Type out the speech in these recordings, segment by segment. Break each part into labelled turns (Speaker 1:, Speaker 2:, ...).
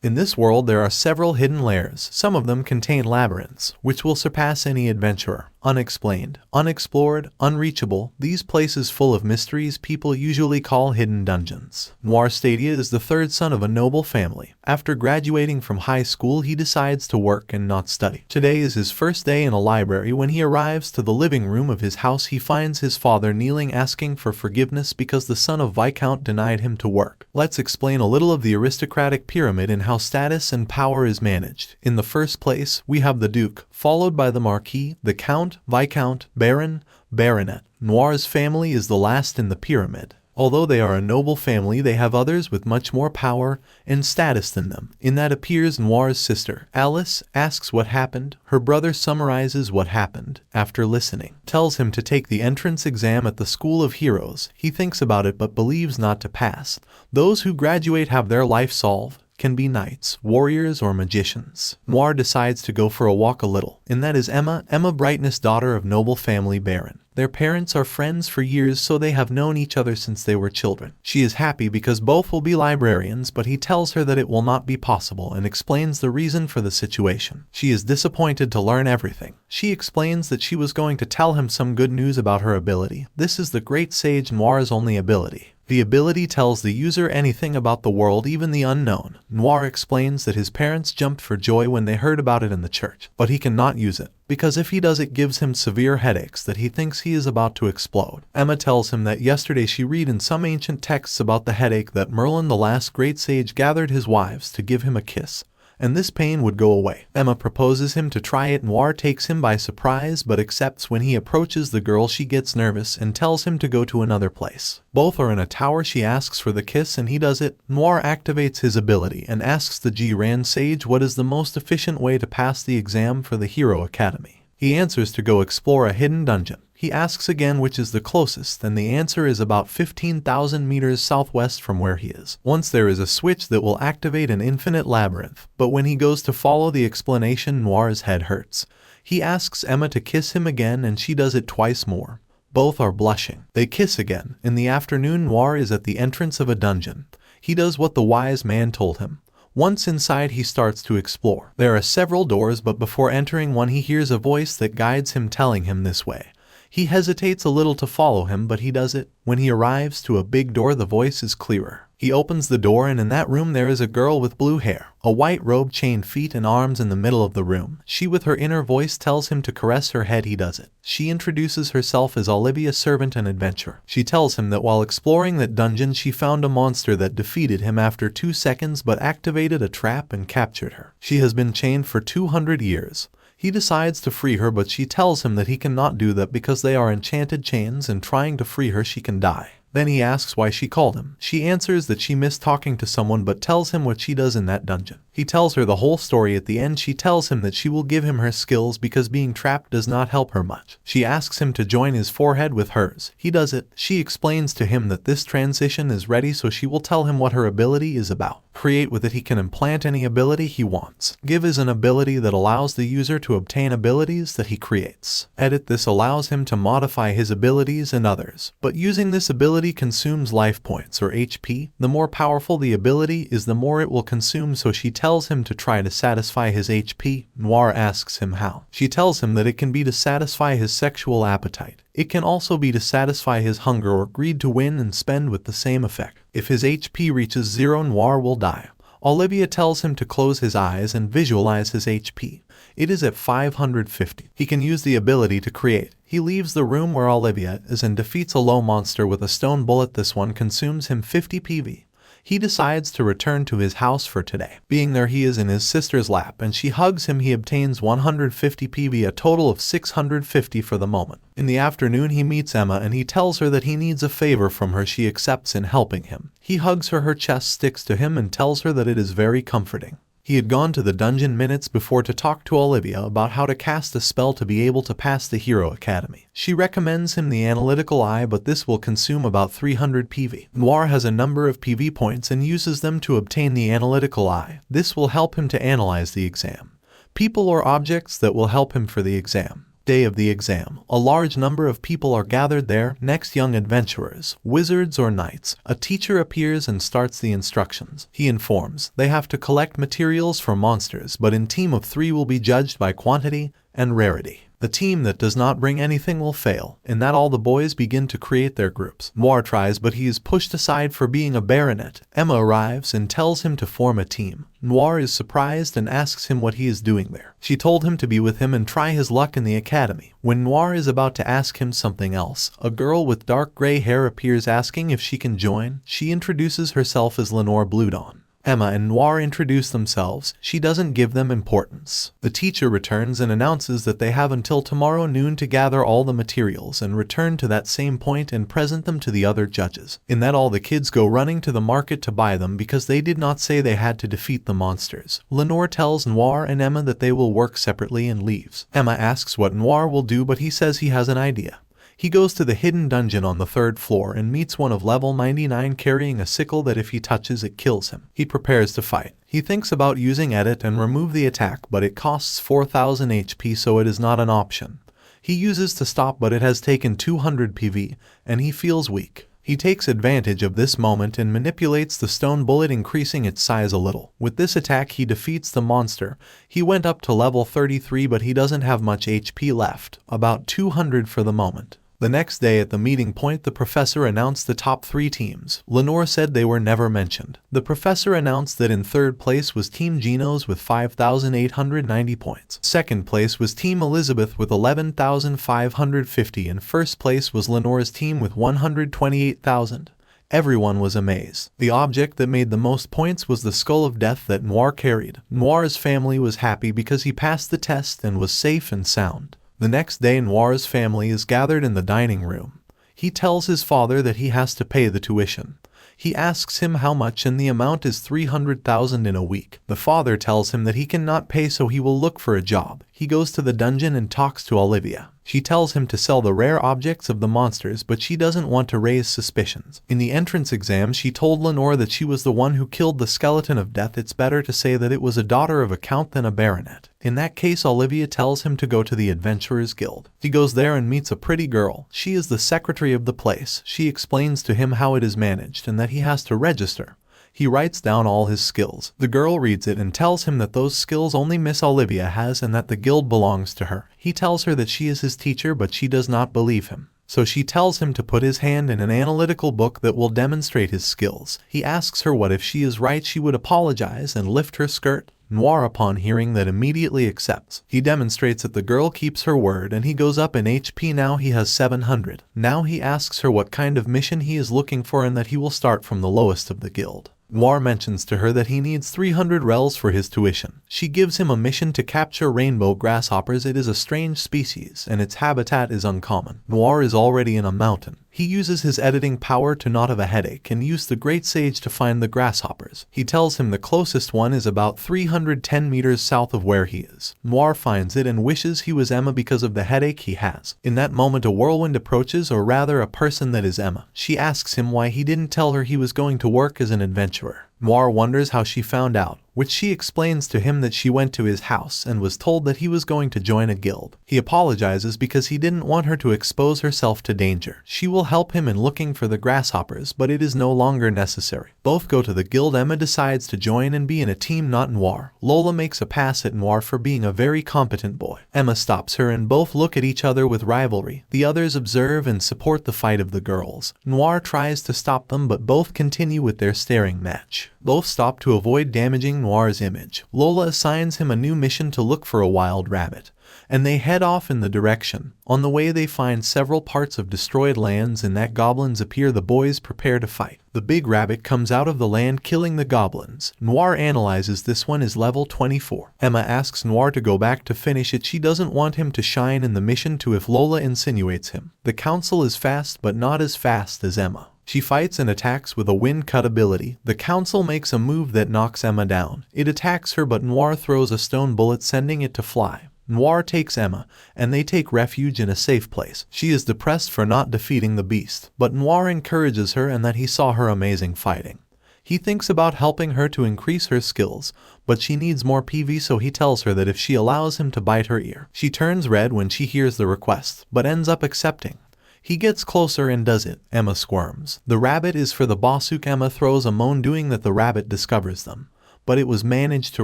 Speaker 1: In this world there are several hidden layers. Some of them contain labyrinths, which will surpass any adventurer. Unexplained, unexplored, unreachable, these places full of mysteries people usually call hidden dungeons. Noir Stadia is the third son of a noble family. After graduating from high school, he decides to work and not study. Today is his first day in a library. When he arrives to the living room of his house, he finds his father kneeling asking for forgiveness because the son of Viscount denied him to work. Let's explain a little of the aristocratic pyramid and how status and power is managed. In the first place, we have the Duke, followed by the Marquis, the Count, Viscount, Baron, Baronet. Noir's family is the last in the pyramid. Although they are a noble family, they have others with much more power and status than them. In that appears Noir's sister. Alice asks what happened. Her brother summarizes what happened. After listening, tells him to take the entrance exam at the School of Heroes. He thinks about it but believes not to pass. Those who graduate have their life solved. Can be knights, warriors, or magicians. Noir decides to go for a walk a little, and that is Emma Brightness, daughter of noble family Baron. Their parents are friends for years, so they have known each other since they were children. She is happy because both will be librarians, but he tells her that it will not be possible and explains the reason for the situation. She is disappointed to learn everything. She explains that she was going to tell him some good news about her ability. This is the great sage Noir's only ability. The ability tells the user anything about the world, even the unknown. Noir explains that his parents jumped for joy when they heard about it in the church, but he cannot use it, because if he does it gives him severe headaches that he thinks he is about to explode. Emma tells him that yesterday she read in some ancient texts about the headache that Merlin, the last great sage, gathered his wives to give him a kiss, and this pain would go away. Emma proposes him to try it. Noir takes him by surprise but accepts. When he approaches the girl, she gets nervous and tells him to go to another place. Both are in a tower. She asks for the kiss and he does it. Noir activates his ability and asks the G-Ran sage what is the most efficient way to pass the exam for the Hero Academy. He answers to go explore a hidden dungeon. He asks again which is the closest, and the answer is about 15,000 meters southwest from where he is. Once there is a switch that will activate an infinite labyrinth, but when he goes to follow the explanation, Noir's head hurts. He asks Emma to kiss him again and she does it twice more. Both are blushing. They kiss again. In the afternoon, Noir is at the entrance of a dungeon. He does what the wise man told him. Once inside, he starts to explore. There are several doors, but before entering one he hears a voice that guides him telling him this way. He hesitates a little to follow him, but he does it. When he arrives to a big door, the voice is clearer. He opens the door and in that room there is a girl with blue hair, a white robe, chained feet and arms in the middle of the room. She with her inner voice tells him to caress her head. He does it. She introduces herself as Olivia, servant and adventurer. She tells him that while exploring that dungeon she found a monster that defeated him after 2 seconds but activated a trap and captured her. She has been chained for 200 years. He decides to free her, but she tells him that he cannot do that because they are enchanted chains and trying to free her she can die. Then he asks why she called him. She answers that she missed talking to someone but tells him what she does in that dungeon. He tells her the whole story. At the end she tells him that she will give him her skills because being trapped does not help her much. She asks him to join his forehead with hers. He does it. She explains to him that this transition is ready, so she will tell him what her ability is about. Create with it he can implant any ability he wants. Give is an ability that allows the user to obtain abilities that he creates. Edit, this allows him to modify his abilities and others. But using this ability consumes life points or HP. The more powerful the ability is, the more it will consume, so she tells him to try to satisfy his HP. Noir asks him how. She tells him that it can be to satisfy his sexual appetite. It can also be to satisfy his hunger or greed to win and spend with the same effect. If his HP reaches 0, Noir will die. Olivia tells him to close his eyes and visualize his HP. It is at 550. He can use the ability to create. He leaves the room where Olivia is and defeats a low monster with a stone bullet. This one consumes him 50 PV. He decides to return to his house for today. Being there, he is in his sister's lap and she hugs him. He obtains 150 PV, a total of 650 for the moment. In the afternoon he meets Emma and he tells her that he needs a favor from her. She accepts in helping him. He hugs her chest sticks to him and tells her that it is very comforting. He had gone to the dungeon minutes before to talk to Olivia about how to cast a spell to be able to pass the Hero Academy. She recommends him the Analytical Eye, but this will consume about 300 PV. Noir has a number of PV points and uses them to obtain the Analytical Eye. This will help him to analyze the exam. People or objects that will help him for the exam. Day of the exam. A large number of people are gathered there. Next, young adventurers, wizards or knights. A teacher appears and starts the instructions. He informs they have to collect materials for monsters, but in team of 3 will be judged by quantity and rarity. The team that does not bring anything will fail. In that, all the boys begin to create their groups. Noir tries, but he is pushed aside for being a baronet. Emma arrives and tells him to form a team. Noir is surprised and asks him what he is doing there. She told him to be with him and try his luck in the academy. When Noir is about to ask him something else, a girl with dark gray hair appears asking if she can join. She introduces herself as Lenore Bluedon. Emma and Noir introduce themselves. She doesn't give them importance. The teacher returns and announces that they have until tomorrow noon to gather all the materials and return to that same point and present them to the other judges. In that, all the kids go running to the market to buy them because they did not say they had to defeat the monsters. Lenore tells Noir and Emma that they will work separately and leaves. Emma asks what Noir will do, but he says he has an idea. He goes to the hidden dungeon on the 3rd floor and meets one of level 99 carrying a sickle that if he touches it kills him. He prepares to fight. He thinks about using edit and remove the attack, but it costs 4000 HP, so it is not an option. He uses to stop, but it has taken 200 PV and he feels weak. He takes advantage of this moment and manipulates the stone bullet, increasing its size a little. With this attack he defeats the monster. He went up to level 33, but he doesn't have much HP left, about 200 for the moment. The next day at the meeting point, the professor announced the top 3 teams. Lenore said they were never mentioned. The professor announced that in 3rd place was Team Genos with 5,890 points. 2nd place was Team Elizabeth with 11,550 and 1st place was Lenore's team with 128,000. Everyone was amazed. The object that made the most points was the skull of death that Noir carried. Noir's family was happy because he passed the test and was safe and sound. The next day, Noir's family is gathered in the dining room. He tells his father that he has to pay the tuition. He asks him how much, and the amount is 300,000 in a week. The father tells him that he cannot pay, so he will look for a job. He goes to the dungeon and talks to Olivia. She tells him to sell the rare objects of the monsters, but she doesn't want to raise suspicions. In the entrance exam, she told Lenore that she was the one who killed the skeleton of death. It's better to say that it was a daughter of a count than a baronet. In that case, Olivia tells him to go to the Adventurers Guild. He goes there and meets a pretty girl. She is the secretary of the place. She explains to him how it is managed and that he has to register. He writes down all his skills. The girl reads it and tells him that those skills only Miss Olivia has and that the guild belongs to her. He tells her that she is his teacher, but she does not believe him. So she tells him to put his hand in an analytical book that will demonstrate his skills. He asks her what if she is right she would apologize and lift her skirt. Noir, upon hearing that, immediately accepts. He demonstrates that the girl keeps her word and he goes up in HP. Now he has 700. Now he asks her what kind of mission he is looking for and that he will start from the lowest of the guild. Noir mentions to her that he needs 300 rels for his tuition. She gives him a mission to capture rainbow grasshoppers. It is a strange species and its habitat is uncommon. Noir is already in a mountain. He uses his editing power to not have a headache and use the Great Sage to find the grasshoppers. He tells him the closest one is about 310 meters south of where he is. Noir finds it and wishes he was Emma because of the headache he has. In that moment, a whirlwind approaches, or rather a person that is Emma. She asks him why he didn't tell her he was going to work as an adventurer. Noir wonders how she found out, which she explains to him that she went to his house and was told that he was going to join a guild. He apologizes because he didn't want her to expose herself to danger. She will help him in looking for the grasshoppers, but it is no longer necessary. Both go to the guild. Emma decides to join and be in a team, not Noir. Lola makes a pass at Noir for being a very competent boy. Emma stops her and both look at each other with rivalry. The others observe and support the fight of the girls. Noir tries to stop them, but both continue with their staring match. Both stop to avoid damaging Noir's image. Lola assigns him a new mission to look for a wild rabbit, and they head off in the direction. On the way they find several parts of destroyed lands and that goblins appear. The boys prepare to fight. The big rabbit comes out of the land, killing the goblins. Noir analyzes this one is level 24. Emma asks Noir to go back to finish it. She doesn't want him to shine in the mission too if Lola insinuates him. The council is fast, but not as fast as Emma. She fights and attacks with a wind cut ability. The council makes a move that knocks Emma down. It attacks her, but Noir throws a stone bullet, sending it to fly. Noir takes Emma, and they take refuge in a safe place. She is depressed for not defeating the beast, but Noir encourages her and that he saw her amazing fighting. He thinks about helping her to increase her skills, but she needs more PV, so he tells her that if she allows him to bite her ear. She turns red when she hears the request, but ends up accepting. He gets closer and does it. Emma squirms. The rabbit is for the bossuk. Emma throws a moan, doing that the rabbit discovers them, but it was managed to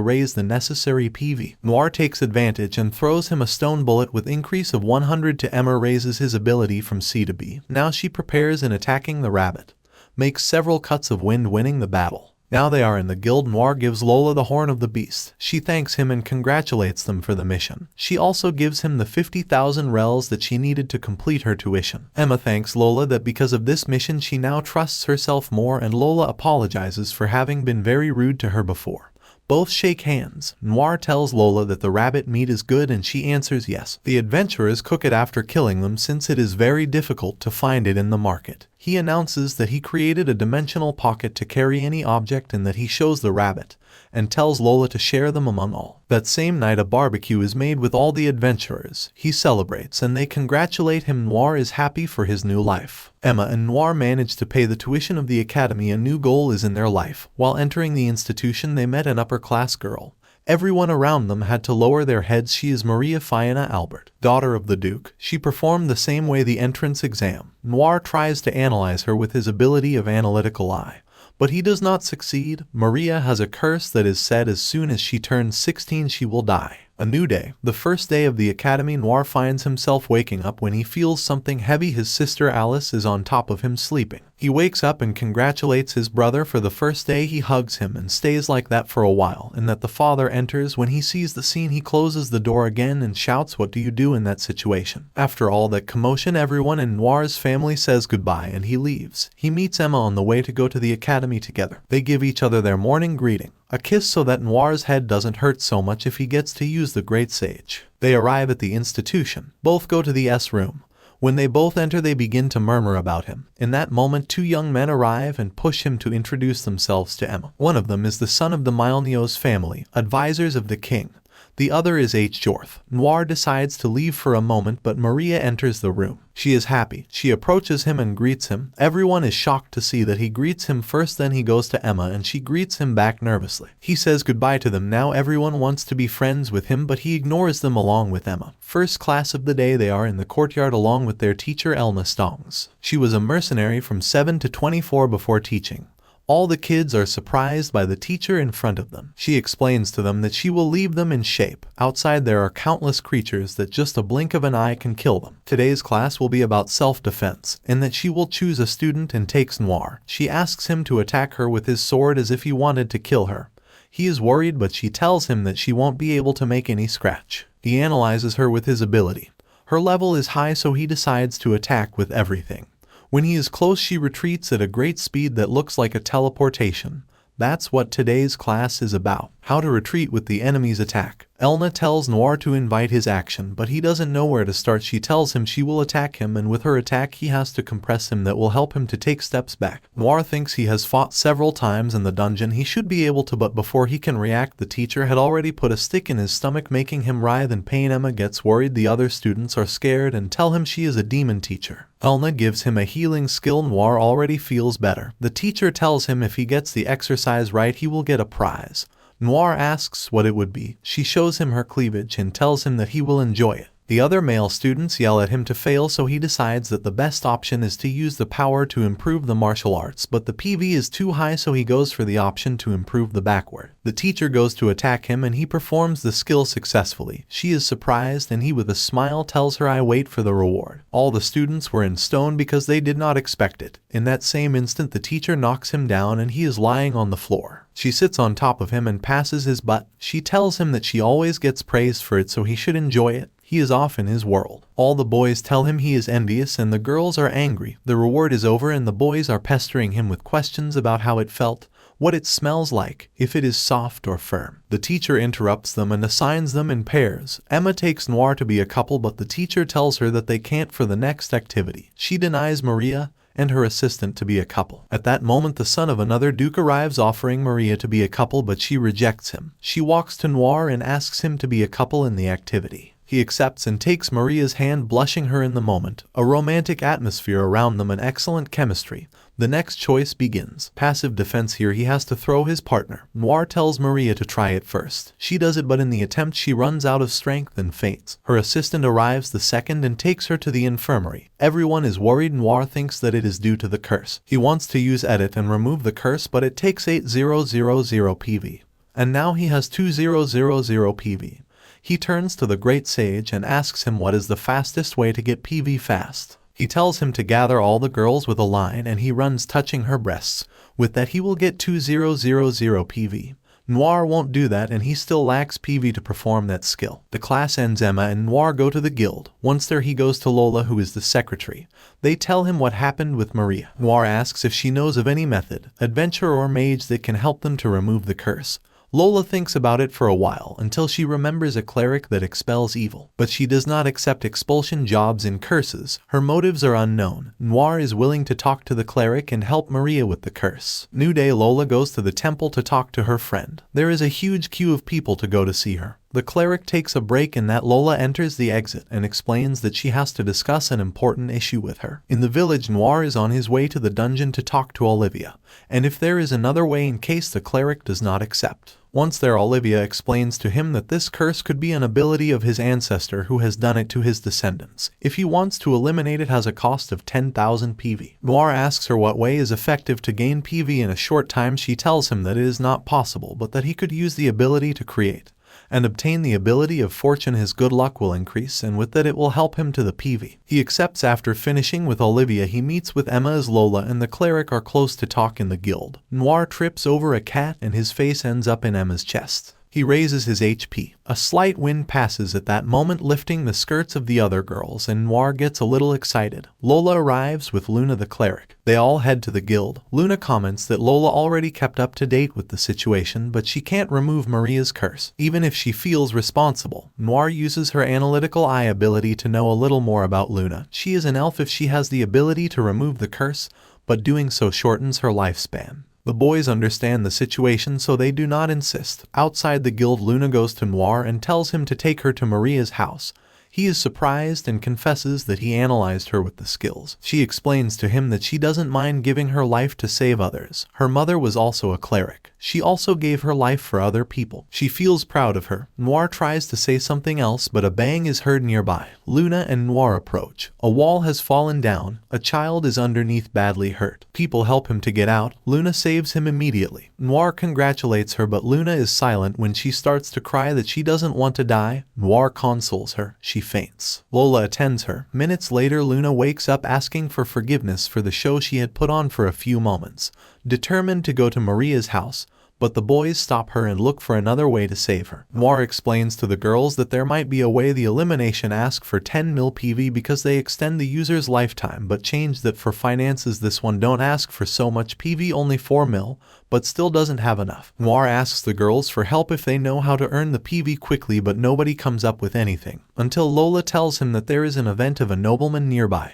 Speaker 1: raise the necessary PV. Noir takes advantage and throws him a stone bullet with increase of 100 to Emma, raises his ability from C to B. Now she prepares in attacking the rabbit, makes several cuts of wind, winning the battle. Now they are in the guild. Noir gives Lola the horn of the beast. She thanks him and congratulates them for the mission. She also gives him the 50,000 rels that she needed to complete her tuition. Emma thanks Lola that because of this mission she now trusts herself more, and Lola apologizes for having been very rude to her before. Both shake hands. Noir tells Lola that the rabbit meat is good and she answers yes. The adventurers cook it after killing them, since it is very difficult to find it in the market. He announces that he created a dimensional pocket to carry any object and that he shows the rabbit, and tells Lola to share them among all. That same night a barbecue is made with all the adventurers. He celebrates and they congratulate him. Noir is happy for his new life. Emma and Noir manage to pay the tuition of the academy. A new goal is in their life. While entering the institution they met an upper-class girl. Everyone around them had to lower their heads. She is Maria Fiona Albert, daughter of the Duke. She performed the same way the entrance exam. Noir tries to analyze her with his ability of analytical eye, but he does not succeed. Maria has a curse that is said as soon as she turns 16 she will die. A new day. The first day of the academy. Noir finds himself waking up when he feels something heavy. His sister Alice is on top of him sleeping. He wakes up and congratulates his brother for the first day. He hugs him and stays like that for a while, and that the father enters. When he sees the scene he closes the door again and shouts, "What do you do in that situation?" After all that commotion everyone in Noir's family says goodbye and he leaves. He meets Emma on the way to go to the academy together. They give each other their morning greeting, a kiss so that Noir's head doesn't hurt so much if he gets to use the Great Sage. They arrive at the institution. Both go to the S room. When they both enter they begin to murmur about him. In that moment two young men arrive and push him to introduce themselves to Emma. One of them is the son of the Milneos family, advisors of the king. The other is H. Jorth. Noir decides to leave for a moment, but Maria enters the room. She is happy. She approaches him and greets him. Everyone is shocked to see that he greets him first, then he goes to Emma and she greets him back nervously. He says goodbye to them. Now everyone wants to be friends with him, but he ignores them along with Emma. First class of the day. They are in the courtyard along with their teacher Elna Stongs. She was a mercenary from 7 to 24 before teaching. All the kids are surprised by the teacher in front of them. She explains to them that she will leave them in shape. Outside there are countless creatures that just a blink of an eye can kill them. Today's class will be about self-defense, and that she will choose a student and takes Noir. She asks him to attack her with his sword as if he wanted to kill her. He is worried, but she tells him that she won't be able to make any scratch. He analyzes her with his ability. Her level is high, so he decides to attack with everything. When he is close she retreats at a great speed that looks like a teleportation. That's what today's class is about. How to retreat with the enemy's attack. Elna tells Noir to invite his action, but he doesn't know where to start. She tells him she will attack him, and with her attack he has to compress him. That will help him to take steps back. Noir thinks he has fought several times in the dungeon. He should be able to, but before he can react the teacher had already put a stick in his stomach, making him writhe in pain. Emma gets worried. The other students are scared and tell him she is a demon teacher. Elna gives him a healing skill. Noir already feels better. The teacher tells him if he gets the exercise right he will get a prize. Noir asks what it would be. She shows him her cleavage and tells him that he will enjoy it. The other male students yell at him to fail, so he decides that the best option is to use the power to improve the martial arts, but the PV is too high, so he goes for the option to improve the backward. The teacher goes to attack him and he performs the skill successfully. She is surprised and he with a smile tells her, "I wait for the reward." All the students were in stone because they did not expect it. In that same instant the teacher knocks him down and he is lying on the floor. She sits on top of him and passes his butt. She tells him that she always gets praised for it, so he should enjoy it. He is off in his world. All the boys tell him he is envious and the girls are angry. The reward is over and the boys are pestering him with questions about how it felt, what it smells like, if it is soft or firm. The teacher interrupts them and assigns them in pairs. Emma takes Noir to be a couple, but the teacher tells her that they can't for the next activity. She denies Maria and her assistant to be a couple. At that moment the son of another duke arrives offering Maria to be a couple, but she rejects him. She walks to Noir and asks him to be a couple in the activity. He accepts and takes Maria's hand, blushing her in the moment. A romantic atmosphere around them and excellent chemistry. The next choice begins. Passive defense. Here he has to throw his partner. Noir tells Maria to try it first. She does it, but in the attempt she runs out of strength and faints. Her assistant arrives the second and takes her to the infirmary. Everyone is worried. Noir thinks that it is due to the curse. He wants to use edit and remove the curse, but it takes 8000 PV. And now he has 2000 PV. He turns to the great sage and asks him what is the fastest way to get PV fast. He tells him to gather all the girls with a line, and he runs touching her breasts. With that he will get 2000 PV. Noir won't do that, and he still lacks PV to perform that skill. The class ends. Emma and Noir go to the guild. Once there he goes to Lola, who is the secretary. They tell him what happened with Maria. Noir asks if she knows of any method, adventure or mage that can help them to remove the curse. Lola thinks about it for a while until she remembers a cleric that expels evil. But she does not accept expulsion jobs in curses. Her motives are unknown. Noir is willing to talk to the cleric and help Maria with the curse. New day. Lola goes to the temple to talk to her friend. There is a huge queue of people to go to see her. The cleric takes a break, and that Lola enters the exit and explains that she has to discuss an important issue with her. In the village, Noir is on his way to the dungeon to talk to Olivia, and if there is another way in case the cleric does not accept. Once there, Olivia explains to him that this curse could be an ability of his ancestor who has done it to his descendants. If he wants to eliminate it, has a cost of 10,000 PV. Noir asks her what way is effective to gain PV in a short time. She tells him that it is not possible, but that he could use the ability to create and obtain the ability of fortune. His good luck will increase, and with that it will help him to the PV. He accepts. After finishing with Olivia, he meets with Emma as Lola and the cleric are close to talk in the guild. Noir trips over a cat and his face ends up in Emma's chest. He raises his HP. A slight wind passes at that moment, lifting the skirts of the other girls, and Noir gets a little excited. Lola arrives with Luna the cleric. They all head to the guild. Luna comments that Lola already kept up to date with the situation, but she can't remove Maria's curse, even if she feels responsible. Noir uses her analytical eye ability to know a little more about Luna. She is an elf. If she has the ability to remove the curse, but doing so shortens her lifespan. The boys understand the situation, so they do not insist. Outside the guild, Luna goes to Noir and tells him to take her to Maria's house. He is surprised and confesses that he analyzed her with the skills. She explains to him that she doesn't mind giving her life to save others. Her mother was also a cleric. She also gave her life for other people. She feels proud of her. Noir tries to say something else, but a bang is heard nearby. Luna and Noir approach. A wall has fallen down. A child is underneath, badly hurt. People help him to get out. Luna saves him immediately. Noir congratulates her, but Luna is silent. When she starts to cry that she doesn't want to die, Noir consoles her. She faints. Lola attends her. Minutes later, Luna wakes up asking for forgiveness for the show she had put on for a few moments, determined to go to Maria's house. But the boys stop her and look for another way to save her. Noir explains to the girls that there might be a way. The elimination ask for 10 mil PV because they extend the user's lifetime, but change that for finances. This one don't ask for so much PV, only 4 mil, but still doesn't have enough. Noir asks the girls for help if they know how to earn the PV quickly, but nobody comes up with anything, until Lola tells him that there is an event of a nobleman nearby,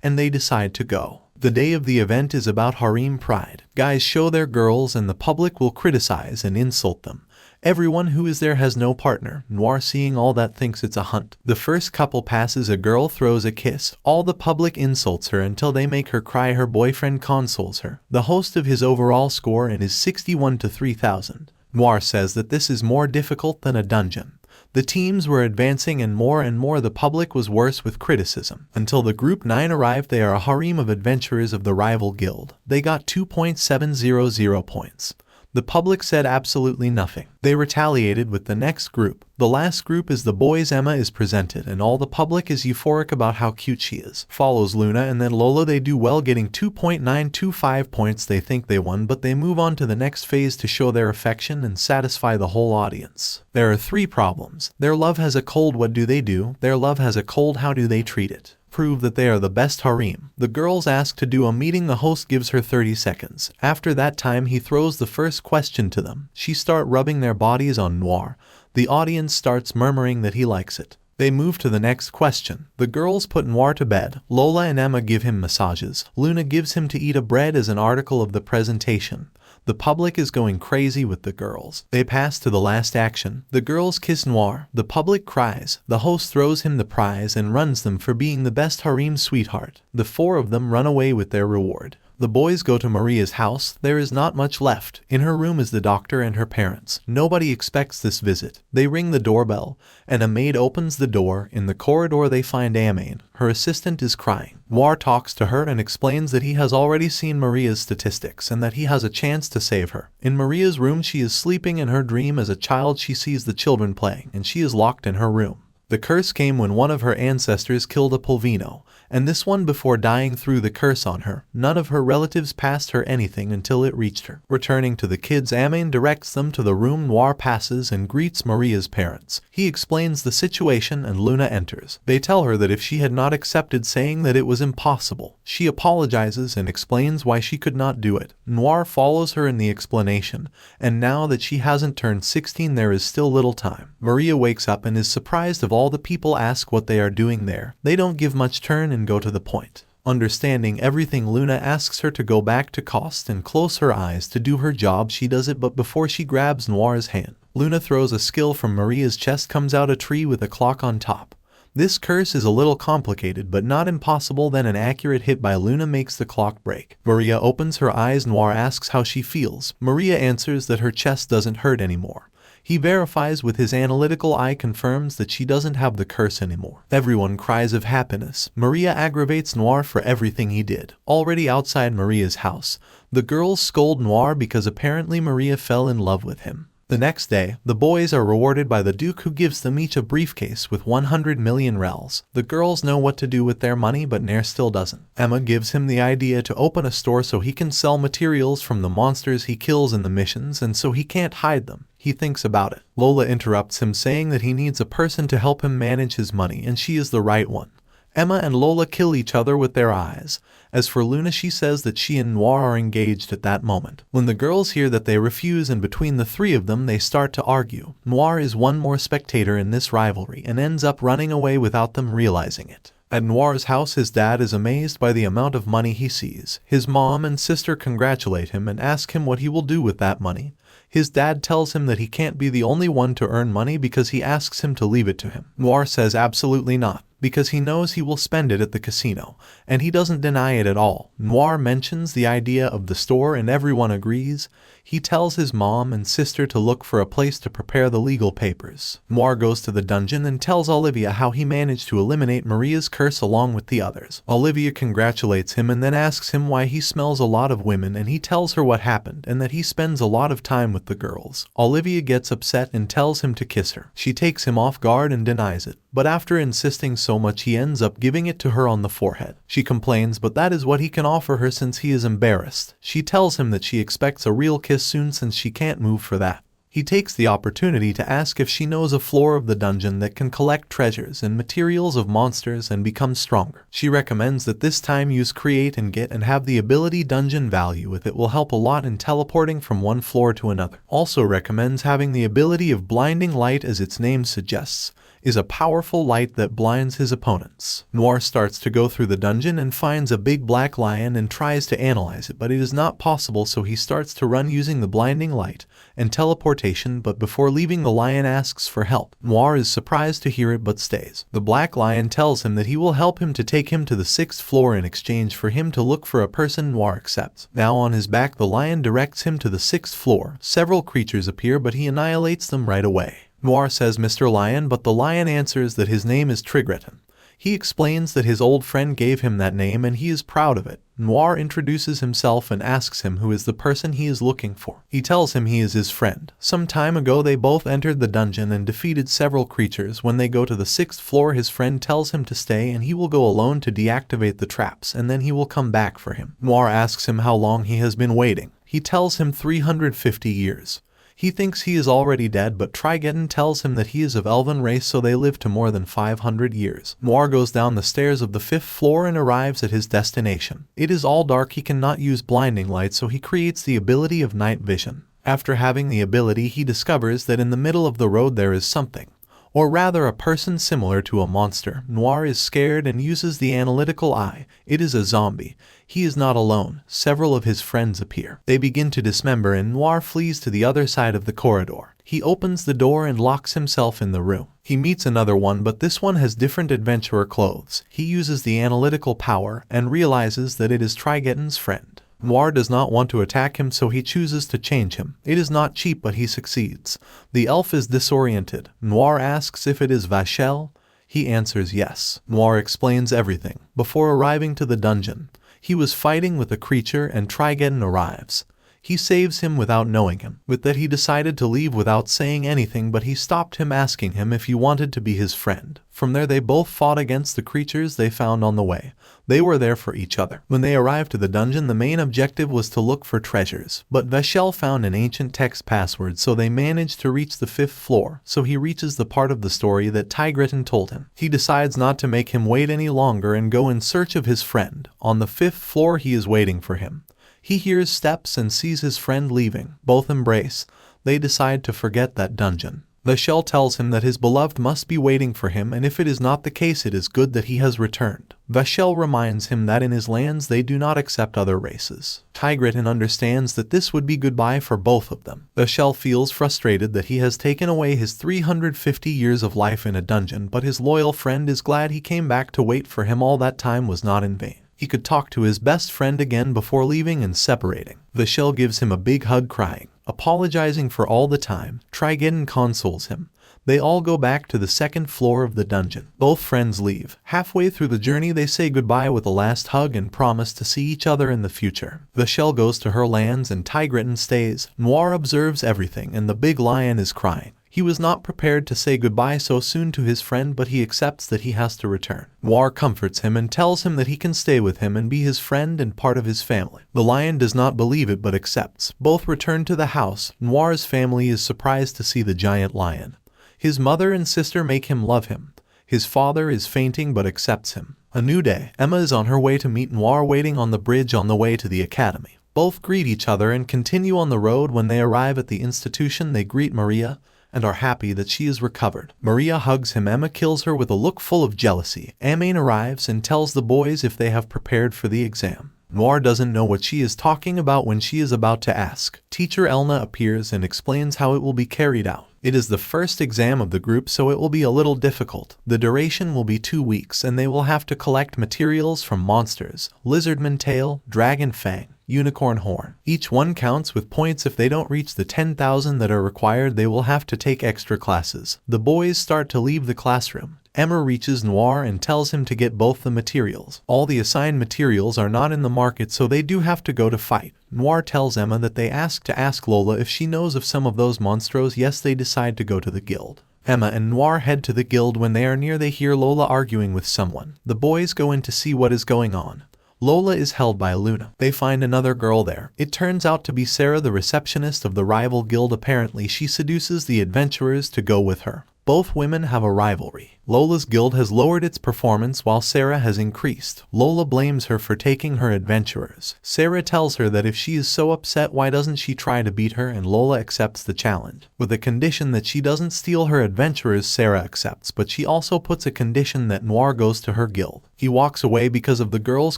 Speaker 1: and they decide to go. The day of the event is about harem pride. Guys show their girls and the public will criticize and insult them. Everyone who is there has no partner. Noir, seeing all that, thinks it's a hunt. The first couple passes. A girl throws a kiss. All the public insults her until they make her cry. Her boyfriend consoles her. The host of his overall score and is 61 to 3000. Noir says that this is more difficult than a dungeon. The teams were advancing and more the public was worse with criticism. Until the group 9 arrived. They are a harem of adventurers of the rival guild. They got 2.700 points. The public said absolutely nothing. They retaliated with the next group. The last group is the boys. Emma is presented and all the public is euphoric about how cute she is. Follows Luna and then Lola. They do well, getting 2.925 points. They think they won, but they move on to the next phase to show their affection and satisfy the whole audience. There are 3 problems. Their love has a cold. What do they do? Their love has a cold. How do they treat it? Prove that they are the best harem. The girls ask to do a meeting. The host gives her 30 seconds. After that time, he throws the first question to them. She start rubbing their bodies on Noir. The audience starts murmuring that he likes it. They move to the next question. The girls put Noir to bed. Lola and Emma give him massages. Luna gives him to eat a bread as an article of the presentation. The public is going crazy with the girls. They pass to the last action. The girls kiss Noir. The public cries. The host throws him the prize and runs them for being the best harem sweetheart. The 4 of them run away with their reward. The boys go to Maria's house. There is not much left. In her room is the doctor and her parents. Nobody expects this visit. They ring the doorbell, and a maid opens the door. In the corridor they find Amain. Her assistant is crying. Noir talks to her and explains that he has already seen Maria's statistics and that he has a chance to save her. In Maria's room, she is sleeping. In her dream as a child she sees the children playing, and she is locked in her room. The curse came when one of her ancestors killed a Pl3asure, and this one before dying threw the curse on her. None of her relatives passed her anything until it reached her. Returning to the kids, Amain directs them to the room. Noir passes and greets Maria's parents. He explains the situation and Luna enters. They tell her that if she had not accepted, saying that it was impossible. She apologizes and explains why she could not do it. Noir follows her in the explanation, and now that she hasn't turned 16 there is still little time. Maria wakes up and is surprised of all the people ask what they are doing there. They don't give much turn and go to the point. Understanding everything, Luna asks her to go back to Cost and close her eyes to do her job. She does it, but before she grabs Noir's hand, Luna throws a skill from Maria's chest. Comes out a tree with a clock on top. This curse is a little complicated but not impossible. Then an accurate hit by Luna makes the clock break. Maria opens her eyes. Noir asks how she feels. Maria answers that her chest doesn't hurt anymore. He verifies with his analytical eye, confirms that she doesn't have the curse anymore. Everyone cries of happiness. Maria aggravates Noir for everything he did. Already outside Maria's house, the girls scold Noir because apparently Maria fell in love with him. The next day, the boys are rewarded by the Duke, who gives them each a briefcase with 100 million rels. The girls know what to do with their money, but Nair still doesn't. Emma gives him the idea to open a store so he can sell materials from the monsters he kills in the missions, and so he can't hide them. He thinks about it. Lola interrupts him, saying that he needs a person to help him manage his money, and she is the right one. Emma and Lola kill each other with their eyes. As for Luna, she says that she and Noir are engaged at that moment. When the girls hear that, they refuse, and between the three of them they start to argue. Noir is one more spectator in this rivalry and ends up running away without them realizing it. At Noir's house, his dad is amazed by the amount of money he sees. His mom and sister congratulate him and ask him what he will do with that money. His dad tells him that he can't be the only one to earn money because he asks him to leave it to him. Noir says absolutely not, because he knows he will spend it at the casino, and he doesn't deny it at all. Noir mentions the idea of the store and everyone agrees. He tells his mom and sister to look for a place to prepare the legal papers. Noir goes to the dungeon and tells Olivia how he managed to eliminate Maria's curse along with the others. Olivia congratulates him and then asks him why he smells a lot of women, and he tells her what happened and that he spends a lot of time with the girls. Olivia gets upset and tells him to kiss her. She takes him off guard and denies it, but after insisting so much he ends up giving it to her on the forehead. She complains, but that is what he can offer her since he is embarrassed. She tells him that she expects a real kiss soon since she can't move for that. He takes the opportunity to ask if she knows a floor of the dungeon that can collect treasures and materials of monsters and become stronger. She recommends that this time use create and get and have the ability dungeon value with it will help a lot in teleporting from one floor to another. Also recommends having the ability of blinding light, as its name suggests, is a powerful light that blinds his opponents. Noir starts to go through the dungeon and finds a big black lion and tries to analyze it, but it is not possible, so he starts to run using the blinding light and teleportation, but before leaving the lion asks for help. Noir is surprised to hear it but stays. The black lion tells him that he will help him to take him to the 6th floor in exchange for him to look for a person. Noir accepts. Now on his back, the lion directs him to the 6th floor. Several creatures appear, but he annihilates them right away. Noir says Mr. Lion, but the lion answers that his name is Tigriton. He explains that his old friend gave him that name and he is proud of it. Noir introduces himself and asks him who is the person he is looking for. He tells him he is his friend. Some time ago they both entered the dungeon and defeated several creatures. When they go to the 6th floor, his friend tells him to stay and he will go alone to deactivate the traps, and then he will come back for him. Noir asks him how long he has been waiting. He tells him 350 years. He thinks he is already dead, but Tigriton tells him that he is of elven race, so they live to more than 500 years. Noir goes down the stairs of the 5th floor and arrives at his destination. It is all dark. He cannot use blinding light, so he creates the ability of night vision. After having the ability, he discovers that in the middle of the road there is something, or rather a person similar to a monster. Noir is scared and uses the analytical eye. It is a zombie. He is not alone. Several of his friends appear. They begin to dismember and Noir flees to the other side of the corridor. He opens the door and locks himself in the room. He meets another one, but this one has different adventurer clothes. He uses the analytical power and realizes that it is Tigriton's friend. Noir does not want to attack him, so he chooses to change him. It is not cheap, but he succeeds. The elf is disoriented. Noir asks if it is Vachel. He answers yes. Noir explains everything. Before arriving to the dungeon, he was fighting with a creature and Tigriton arrives. He saves him without knowing him. With that, he decided to leave without saying anything, but he stopped him, asking him if he wanted to be his friend. From there they both fought against the creatures they found on the way. They were there for each other. When they arrived to the dungeon, the main objective was to look for treasures, but Vachel found an ancient text password, so they managed to reach the 5th floor. So he reaches the part of the story that Tigriton told him. He decides not to make him wait any longer and go in search of his friend. On the 5th floor, he is waiting for him. He hears steps and sees his friend leaving. Both embrace. They decide to forget that dungeon. Vachel tells him that his beloved must be waiting for him, and if it is not the case, it is good that he has returned. Vachel reminds him that in his lands they do not accept other races. Tigriton understands that this would be goodbye for both of them. Vachel feels frustrated that he has taken away his 350 years of life in a dungeon, but his loyal friend is glad he came back to wait for him. All that time was not in vain. He could talk to his best friend again before leaving and separating. Vachel gives him a big hug, crying, apologizing for all the time. Tigriton consoles him. They all go back to the 2nd floor of the dungeon. Both friends leave. Halfway through the journey, they say goodbye with a last hug and promise to see each other in the future. Vachel goes to her lands and Tigriton stays. Noir observes everything, and the big lion is crying. He was not prepared to say goodbye so soon to his friend, but he accepts that he has to return. Noir comforts him and tells him that he can stay with him and be his friend and part of his family. The lion does not believe it but accepts. Both return to the house. Noir's family is surprised to see the giant lion. His mother and sister make him love him. His father is fainting but accepts him. A new day. Emma is on her way to meet Noir waiting on the bridge on the way to the academy. Both greet each other and continue on the road. When they arrive at the institution, they greet Maria and are happy that she is recovered. Maria hugs him. Emma kills her with a look full of jealousy. Amain arrives and tells the boys if they have prepared for the exam. Noir doesn't know what she is talking about when she is about to ask. Teacher Elna appears and explains how it will be carried out. It is the first exam of the group, so it will be a little difficult. The duration will be 2 weeks, and they will have to collect materials from monsters: lizardman tail, dragon fang, unicorn horn. Each one counts with points. If they don't reach the 10,000 that are required, they will have to take extra classes. The boys start to leave the classroom. Emma reaches Noir and tells him to get both the materials. All the assigned materials are not in the market, so they do have to go to fight. Noir tells Emma that they ask Lola if she knows of some of those monstros. Yes, they decide to go to the guild. Emma and Noir head to the guild. When they are near, they hear Lola arguing with someone. The boys go in to see what is going on. Lola is held by Luna. They find another girl there. It turns out to be Sarah, the receptionist of the rival guild. Apparently, she seduces the adventurers to go with her. Both women have a rivalry. Lola's guild has lowered its performance while Sarah has increased. Lola blames her for taking her adventurers. Sarah tells her that if she is so upset, why doesn't she try to beat her, and Lola accepts the challenge. With a condition that she doesn't steal her adventurers, Sarah accepts, but she also puts a condition that Noir goes to her guild. He walks away because of the girl's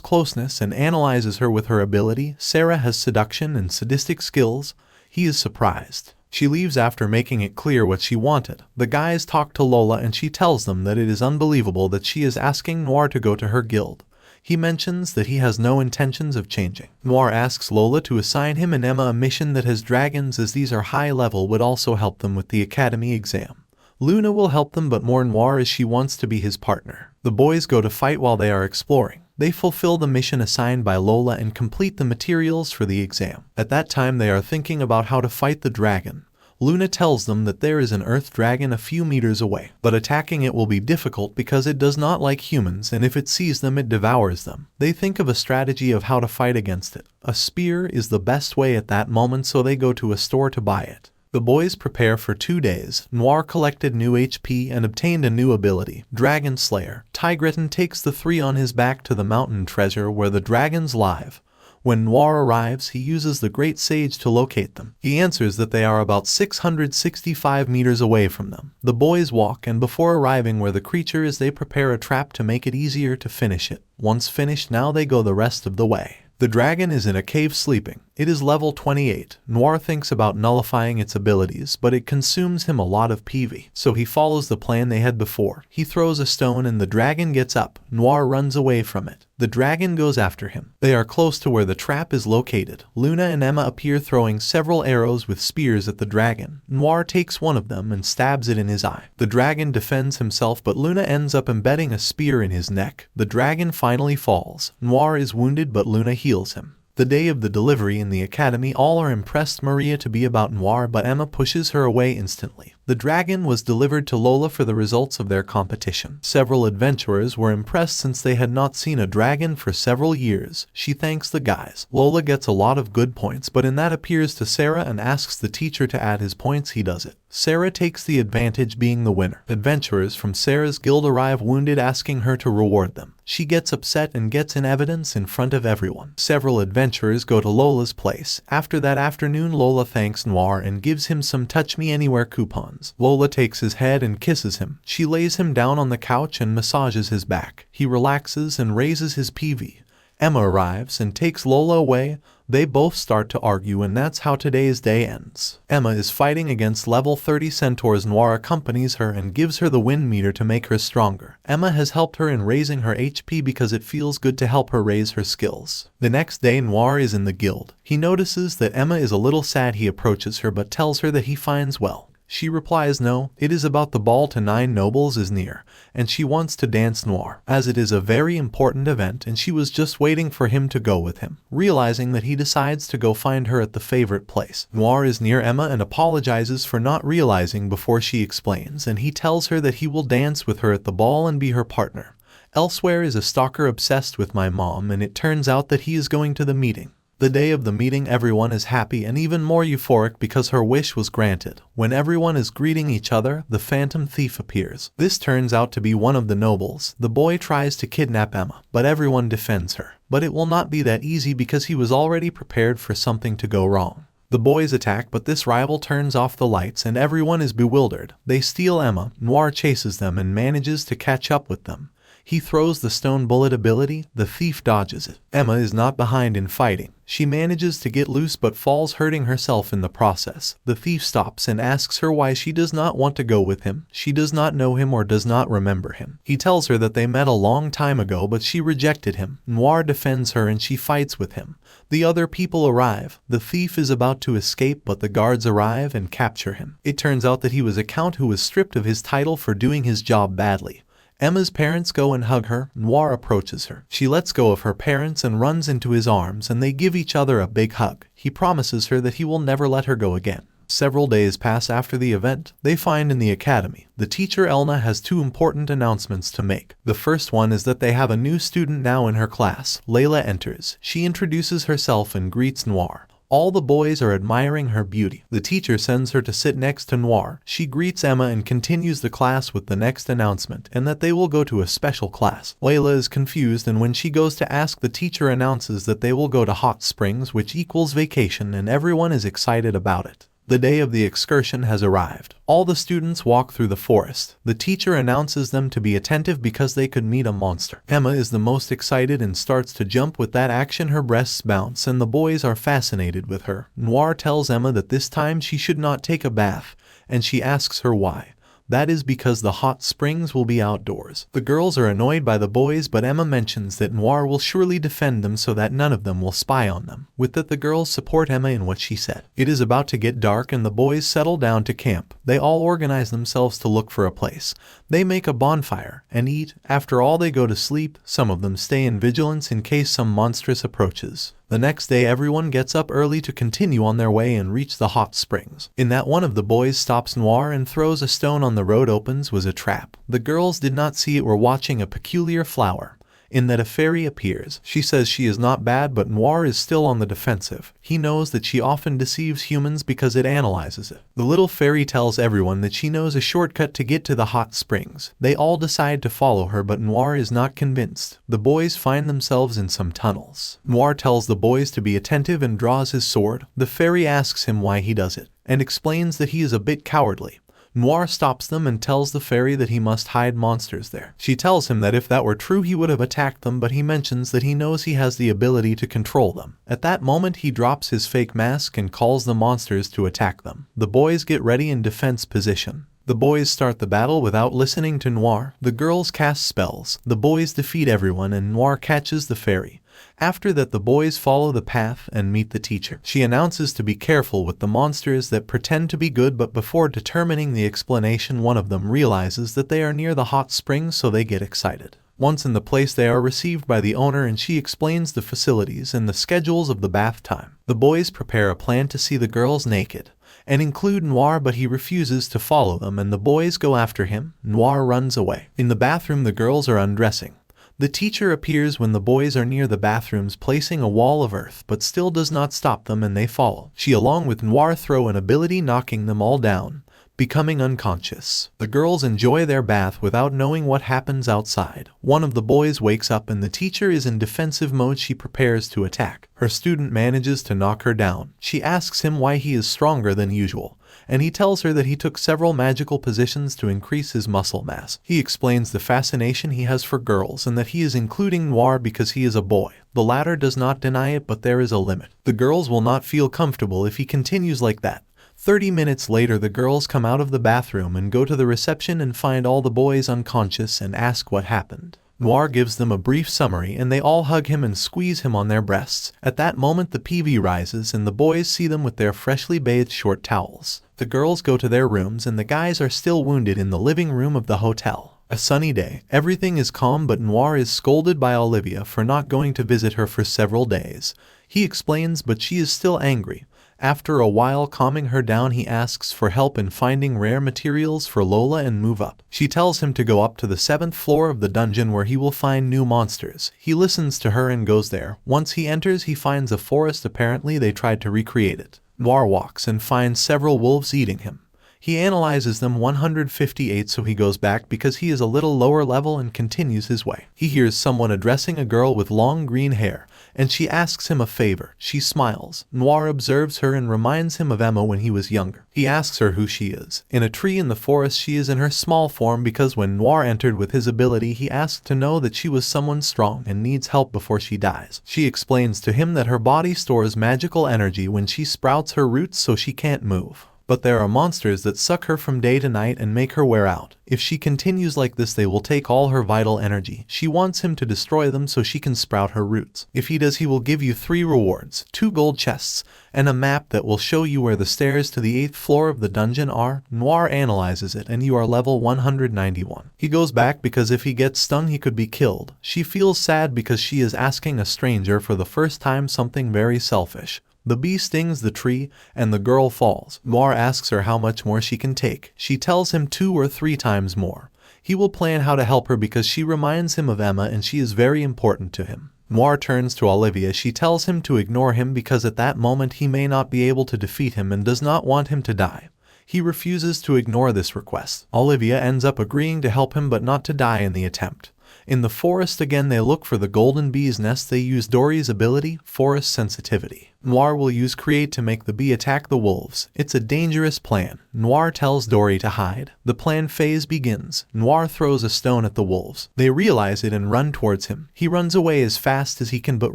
Speaker 1: closeness and analyzes her with her ability. Sarah has seduction and sadistic skills. He is surprised. She leaves after making it clear what she wanted. The guys talk to Lola and she tells them that it is unbelievable that she is asking Noir to go to her guild. He mentions that he has no intentions of changing. Noir asks Lola to assign him and Emma a mission that has dragons, as these are high level, would also help them with the academy exam. Luna will help them, but more Noir, as she wants to be his partner. The boys go to fight while they are exploring. They fulfill the mission assigned by Lola and complete the materials for the exam. At that time, they are thinking about how to fight the dragon. Luna tells them that there is an earth dragon a few meters away, but attacking it will be difficult because it does not like humans, and if it sees them, it devours them. They think of a strategy of how to fight against it. A spear is the best way at that moment, so they go to a store to buy it. The boys prepare for 2 days. Noir collected new HP and obtained a new ability, Dragon Slayer. Tigriton takes the 3 on his back to the mountain treasure where the dragons live. When Noir arrives, he uses the Great Sage to locate them. He answers that they are about 665 meters away from them. The boys walk, and before arriving where the creature is, they prepare a trap to make it easier to finish it. Once finished, now they go the rest of the way. The dragon is in a cave sleeping. It is level 28. Noir thinks about nullifying its abilities, but it consumes him a lot of PV. So he follows the plan they had before. He throws a stone and the dragon gets up. Noir runs away from it. The dragon goes after him. They are close to where the trap is located. Luna and Emma appear throwing several arrows with spears at the dragon. Noir takes one of them and stabs it in his eye. The dragon defends himself, but Luna ends up embedding a spear in his neck. The dragon finally falls. Noir is wounded, but Luna heals him. The day of the delivery in the academy, all are impressed Maria to be about Noir, but Emma pushes her away instantly. The dragon was delivered to Lola for the results of their competition. Several adventurers were impressed since they had not seen a dragon for several years. She thanks the guys. Lola gets a lot of good points, but in that appears to Sarah and asks the teacher to add his points. He does it. Sarah takes the advantage, being the winner. Adventurers from Sarah's guild arrive wounded, asking her to reward them. She gets upset and gets in evidence in front of everyone. Several adventurers go to Lola's place. After that afternoon, Lola thanks Noir and gives him some Touch Me Anywhere coupons. Lola takes his head and kisses him. She lays him down on the couch and massages his back. He relaxes and raises his PV. Emma arrives and takes Lola away. They both start to argue, and that's how today's day ends. Emma is fighting against level 30 centaurs. Noir accompanies her and gives her the wind meter to make her stronger. Emma has helped her in raising her HP because it feels good to help her raise her skills. The next day, Noir is in the guild. He notices that Emma is a little sad. He approaches her but tells her that he finds well. She replies no, it is about the ball to 9 nobles is near, and she wants to dance Noir, as it is a very important event and she was just waiting for him to go with him. Realizing that, he decides to go find her at the favorite place. Noir is near Emma and apologizes for not realizing before she explains, and he tells her that he will dance with her at the ball and be her partner. Elsewhere is a stalker obsessed with my mom, and it turns out that he is going to the meeting. The day of the meeting, everyone is happy and even more euphoric because her wish was granted. When everyone is greeting each other, the phantom thief appears. This turns out to be one of the nobles. The boy tries to kidnap Emma, but everyone defends her. But it will not be that easy because he was already prepared for something to go wrong. The boys attack, but this rival turns off the lights and everyone is bewildered. They steal Emma. Noir chases them and manages to catch up with them. He throws the stone bullet ability. The thief dodges it. Emma is not behind in fighting. She manages to get loose but falls, hurting herself in the process. The thief stops and asks her why she does not want to go with him. She does not know him or does not remember him. He tells her that they met a long time ago, but she rejected him. Noir defends her and she fights with him. The other people arrive. The thief is about to escape, but the guards arrive and capture him. It turns out that he was a count who was stripped of his title for doing his job badly. Emma's parents go and hug her. Noir approaches her. She lets go of her parents and runs into his arms, and they give each other a big hug. He promises her that he will never let her go again. Several days pass after the event. They find in the academy. The teacher Elna has 2 important announcements to make. The first one is that they have a new student now in her class. Layla enters. She introduces herself and greets Noir. All the boys are admiring her beauty. The teacher sends her to sit next to Noir. She greets Emma and continues the class with the next announcement, and that they will go to a special class. Layla is confused, and when she goes to ask, the teacher announces that they will go to hot springs, which equals vacation, and everyone is excited about it. The day of the excursion has arrived. All the students walk through the forest. The teacher announces them to be attentive because they could meet a monster. Emma is the most excited and starts to jump. With that action, her breasts bounce and the boys are fascinated with her. Noir tells Emma that this time she should not take a bath, and she asks her why. That is because the hot springs will be outdoors. The girls are annoyed by the boys, but Emma mentions that Noir will surely defend them so that none of them will spy on them. With that, the girls support Emma in what she said. It is about to get dark and the boys settle down to camp. They all organize themselves to look for a place. They make a bonfire and eat. After all, they go to sleep. Some of them stay in vigilance in case some monstrous approaches. The next day, everyone gets up early to continue on their way and reach the hot springs. In that, one of the boys stops Noir and throws a stone on the road. Opens was a trap. The girls did not see it, were watching a peculiar flower. In that, a fairy appears. She says she is not bad, but Noir is still on the defensive. He knows that she often deceives humans because it analyzes it. The little fairy tells everyone that she knows a shortcut to get to the hot springs. They all decide to follow her, but Noir is not convinced. The boys find themselves in some tunnels. Noir tells the boys to be attentive and draws his sword. The fairy asks him why he does it, and explains that he is a bit cowardly. Noir stops them and tells the fairy that he must hide monsters there. She tells him that if that were true he would have attacked them, but he mentions that he knows he has the ability to control them. At that moment he drops his fake mask and calls the monsters to attack them. The boys get ready in defense position. The boys start the battle without listening to Noir. The girls cast spells. The boys defeat everyone and Noir catches the fairy. After that the boys follow the path and meet the teacher. She announces to be careful with the monsters that pretend to be good, but before determining the explanation one of them realizes that they are near the hot springs, so they get excited. Once in the place they are received by the owner and she explains the facilities and the schedules of the bath time. The boys prepare a plan to see the girls naked and include Noir, but he refuses to follow them and the boys go after him. Noir runs away. In the bathroom the girls are undressing. The teacher appears when the boys are near the bathrooms, placing a wall of earth, but still does not stop them and they follow. She along with Noir throw an ability knocking them all down, becoming unconscious. The girls enjoy their bath without knowing what happens outside. One of the boys wakes up and the teacher is in defensive mode. She prepares to attack. Her student manages to knock her down. She asks him why he is stronger than usual, and he tells her that he took several magical positions to increase his muscle mass. He explains the fascination he has for girls and that he is including Noir because he is a boy. The latter does not deny it, but there is a limit. The girls will not feel comfortable if he continues like that. 30 minutes later the girls come out of the bathroom and go to the reception and find all the boys unconscious and ask what happened. Noir gives them a brief summary and they all hug him and squeeze him on their breasts. At that moment the PV rises and the boys see them with their freshly bathed short towels. The girls go to their rooms and the guys are still wounded in the living room of the hotel. A sunny day. Everything is calm, but Noir is scolded by Olivia for not going to visit her for several days. He explains, but she is still angry. After a while calming her down, he asks for help in finding rare materials for Lola and move up. She tells him to go up to the 7th floor of the dungeon where he will find new monsters. He listens to her and goes there. Once he enters he finds a forest. Apparently they tried to recreate it. Noir walks and finds several wolves eating him. He analyzes them 158, so he goes back because he is a little lower level and continues his way. He hears someone addressing a girl with long green hair, and she asks him a favor. She smiles. Noir observes her and reminds him of Emma when he was younger. He asks her who she is. In a tree in the forest she is in her small form because when Noir entered with his ability he asked to know that she was someone strong and needs help before she dies. She explains to him that her body stores magical energy when she sprouts her roots, so she can't move. But there are monsters that suck her from day to night and make her wear out. If she continues like this they will take all her vital energy. She wants him to destroy them so she can sprout her roots. If he does he will give you 3 rewards, 2 gold chests, and a map that will show you where the stairs to the 8th floor of the dungeon are. Noir analyzes it and you are level 191. He goes back because if he gets stung he could be killed. She feels sad because she is asking a stranger for the first time something very selfish. The bee stings the tree, and the girl falls. Noir asks her how much more she can take. She tells him 2 or 3 times more. He will plan how to help her because she reminds him of Emma and she is very important to him. Noir turns to Olivia. She tells him to ignore him because at that moment he may not be able to defeat him and does not want him to die. He refuses to ignore this request. Olivia ends up agreeing to help him but not to die in the attempt. In the forest again they look for the golden bee's nest. They use Dory's ability, Forest Sensitivity. Noir will use Create to make the bee attack the wolves. It's a dangerous plan. Noir tells Dory to hide. The plan phase begins. Noir throws a stone at the wolves. They realize it and run towards him. He runs away as fast as he can but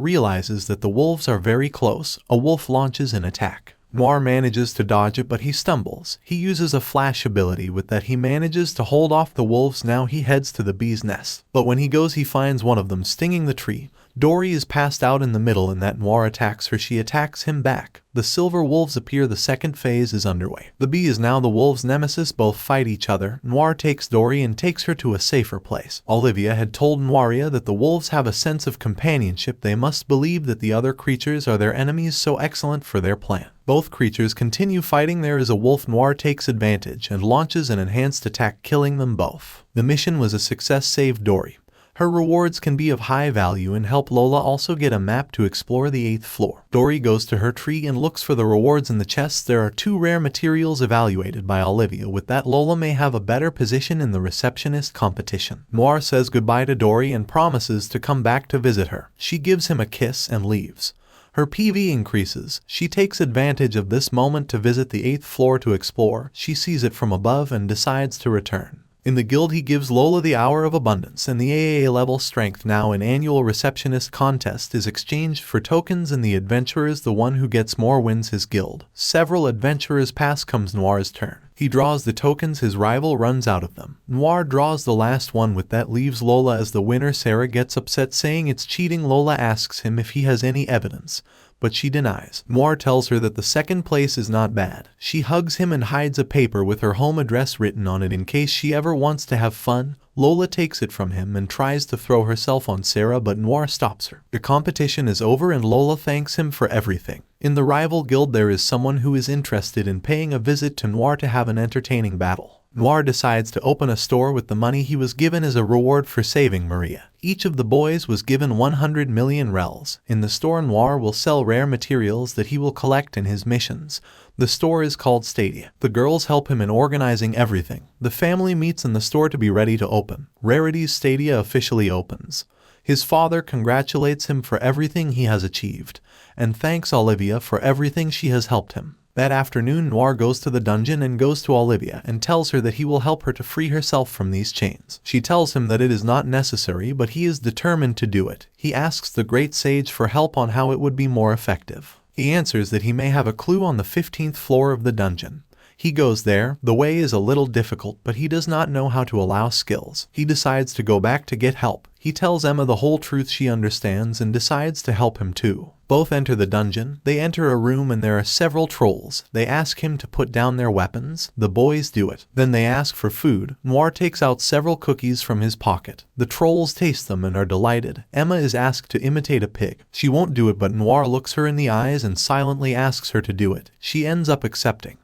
Speaker 1: realizes that the wolves are very close. A wolf launches an attack. Noir manages to dodge it but he stumbles. He uses a flash ability. With that he manages to hold off the wolves. Now he heads to the bee's nest. But when he goes he finds one of them stinging the tree. Dory is passed out in the middle and that Noir attacks her. She attacks him back. The silver wolves appear. The second phase is underway. The bee is now the wolves' nemesis. Both fight each other. Noir takes Dory and takes her to a safer place. Olivia had told Noiria that the wolves have a sense of companionship. They must believe that the other creatures are their enemies, so excellent for their plan. Both creatures continue fighting. There is a wolf. Noir takes advantage and launches an enhanced attack, killing them both. The mission was a success. Save Dory. Her rewards can be of high value and help Lola also get a map to explore the 8th floor. Dory goes to her tree and looks for the rewards in the chests. There are 2 rare materials evaluated by Olivia. With that Lola may have a better position in the receptionist competition. Noir says goodbye to Dory and promises to come back to visit her. She gives him a kiss and leaves. Her PV increases. She takes advantage of this moment to visit the 8th floor to explore. She sees it from above and decides to return. In the guild he gives Lola the Hour of Abundance, and the AAA level strength now in annual receptionist contest is exchanged for tokens, and the adventurer is the one who gets more wins his guild. Several adventurers pass. Comes Noir's turn. He draws the tokens, his rival runs out of them. Noir draws the last one, with that leaves Lola as the winner. Sarah gets upset saying it's cheating. Lola asks him if he has any evidence, but she denies. Noir tells her that the second place is not bad. She hugs him and hides a paper with her home address written on it in case she ever wants to have fun. Lola takes it from him and tries to throw herself on Sarah, but Noir stops her. The competition is over and Lola thanks him for everything. In the rival guild there is someone who is interested in paying a visit to Noir to have an entertaining battle. Noir decides to open a store with the money he was given as a reward for saving Maria. Each of the boys was given 100 million rels. In the store, Noir will sell rare materials that he will collect in his missions. The store is called Stadia. The girls help him in organizing everything. The family meets in the store to be ready to open. Rarity's Stadia officially opens. His father congratulates him for everything he has achieved, and thanks Olivia for everything she has helped him. That afternoon, Noir goes to the dungeon and goes to Olivia and tells her that he will help her to free herself from these chains. She tells him that it is not necessary, but he is determined to do it. He asks the great sage for help on how it would be more effective. He answers that he may have a clue on the 15th floor of the dungeon. He goes there. The way is a little difficult, but he does not know how to allow skills. He decides to go back to get help. He tells Emma the whole truth. She understands and decides to help him too. Both enter the dungeon. They enter a room and there are several trolls. They ask him to put down their weapons. The boys do it. Then they ask for food. Noir takes out several cookies from his pocket. The trolls taste them and are delighted. Emma is asked to imitate a pig. She won't do it, but Noir looks her in the eyes and silently asks her to do it. She ends up accepting.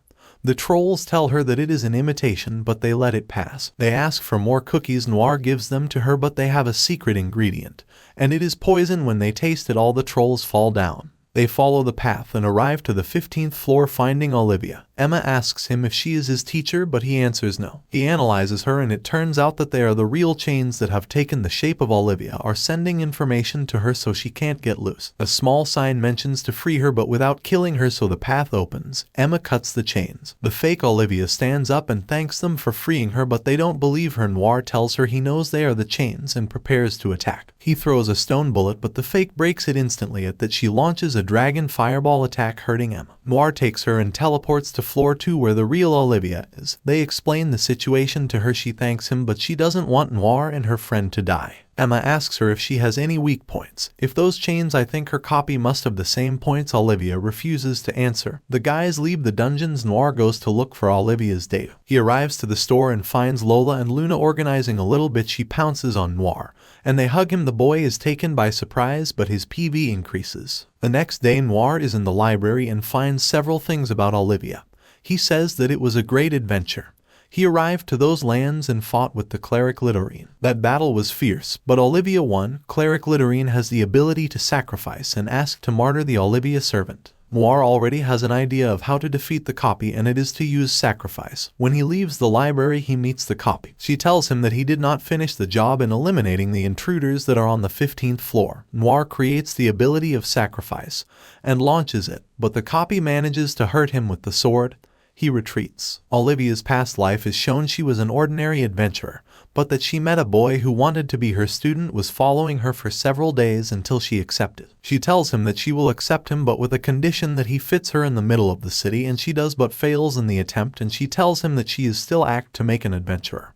Speaker 1: The trolls tell her that it is an imitation, but they let it pass. They ask for more cookies. Noir gives them to her, but they have a secret ingredient, and it is poison. When they taste it, all the trolls fall down. They follow the path and arrive to the 15th floor, finding Olivia. Emma asks him if she is his teacher, but he answers no. He analyzes her and it turns out that they are the real chains that have taken the shape of Olivia, are sending information to her so she can't get loose. A small sign mentions to free her but without killing her, so the path opens. Emma cuts the chains. The fake Olivia stands up and thanks them for freeing her, but they don't believe her. Noir tells her he knows they are the chains and prepares to attack. He throws a stone bullet, but the fake breaks it instantly. At that, she launches a dragon fireball attack, hurting Emma. Noir takes her and teleports to floor 2 where the real Olivia is. They explain the situation to her. She thanks him, but she doesn't want Noir and her friend to die. Emma asks her if she has any weak points. If those chains, I think her copy must have the same points. Olivia refuses to answer. The guys leave the dungeons. Noir goes to look for Olivia's data. He arrives to the store and finds Lola and Luna organizing a little bit. She pounces on Noir, and they hug him. The boy is taken by surprise, but his PV increases. The next day, Noir is in the library and finds several things about Olivia. He says that it was a great adventure. He arrived to those lands and fought with the cleric Litorine. That battle was fierce, but Olivia won. Cleric Litorine has the ability to sacrifice and ask to martyr the Olivia servant. Noir already has an idea of how to defeat the copy, and it is to use sacrifice. When he leaves the library, he meets the copy. She tells him that he did not finish the job in eliminating the intruders that are on the 15th floor. Noir creates the ability of sacrifice and launches it, but the copy manages to hurt him with the sword. He retreats. Olivia's past life is shown. She was an ordinary adventurer, but that she met a boy who wanted to be her student, was following her for several days until she accepted. She tells him that she will accept him, but with a condition that he fits her in the middle of the city, and she does but fails in the attempt, and she tells him that she is still act to make an adventurer,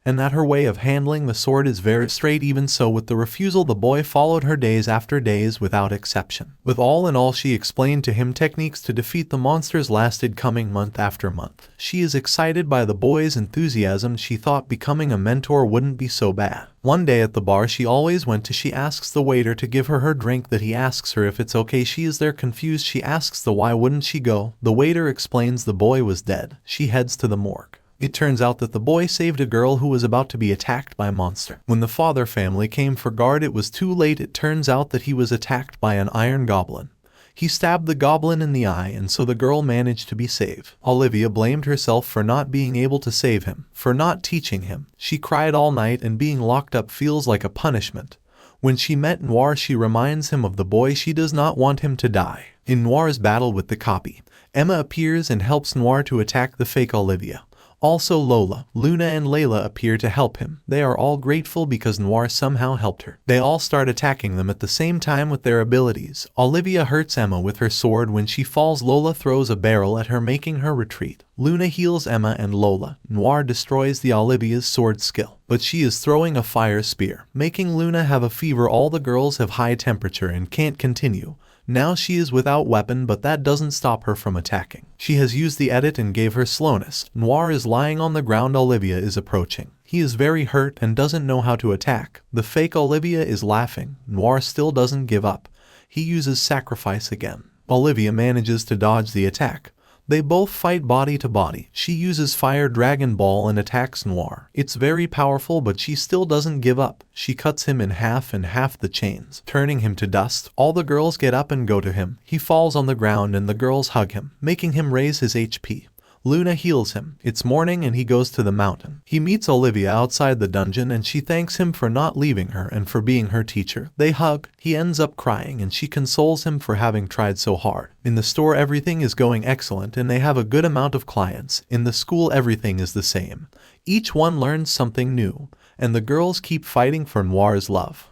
Speaker 1: and that her way of handling the sword is very straight. Even so, with the refusal, the boy followed her days after days without exception. With all in all, she explained to him techniques to defeat the monsters, lasted coming month after month. She is excited by the boy's enthusiasm. She thought becoming a mentor wouldn't be so bad. One day at the bar she always went to, she asks the waiter to give her drink. That he asks her if it's okay. She is there confused. She asks why wouldn't she go. The waiter explains the boy was dead. She heads to the morgue. It turns out that the boy saved a girl who was about to be attacked by a monster. When the father family came for guard, it was too late. It turns out that he was attacked by an iron goblin. He stabbed the goblin in the eye, and so the girl managed to be saved. Olivia blamed herself for not being able to save him, for not teaching him. She cried all night, and being locked up feels like a punishment. When she met Noir, she reminds him of the boy. She does not want him to die. In Noir's battle with the copy, Emma appears and helps Noir to attack the fake Olivia. Also Lola, Luna and Layla appear to help him. They are all grateful because Noir somehow helped her. They all start attacking them at the same time with their abilities. Olivia hurts Emma with her sword. When she falls, Lola throws a barrel at her, making her retreat. Luna heals Emma and Lola. Noir destroys the Olivia's sword skill, but she is throwing a fire spear, making Luna have a fever. All the girls have high temperature and can't continue. Now she is without weapon, but that doesn't stop her from attacking. She has used the edit and gave her slowness. Noir is lying on the ground. Olivia is approaching. He is very hurt and doesn't know how to attack. The fake Olivia is laughing. Noir still doesn't give up. He uses sacrifice again. Olivia manages to dodge the attack. They both fight body to body. She uses Fire Dragon Ball and attacks Noir. It's very powerful, but she still doesn't give up. She cuts him in half and half the chains, turning him to dust. All the girls get up and go to him. He falls on the ground and the girls hug him, making him raise his HP. Luna heals him. It's morning and he goes to the mountain. He meets Olivia outside the dungeon and she thanks him for not leaving her and for being her teacher. They hug. He ends up crying and she consoles him for having tried so hard. In the store, everything is going excellent and they have a good amount of clients. In the school, everything is the same. Each one learns something new, and the girls keep fighting for Noir's love.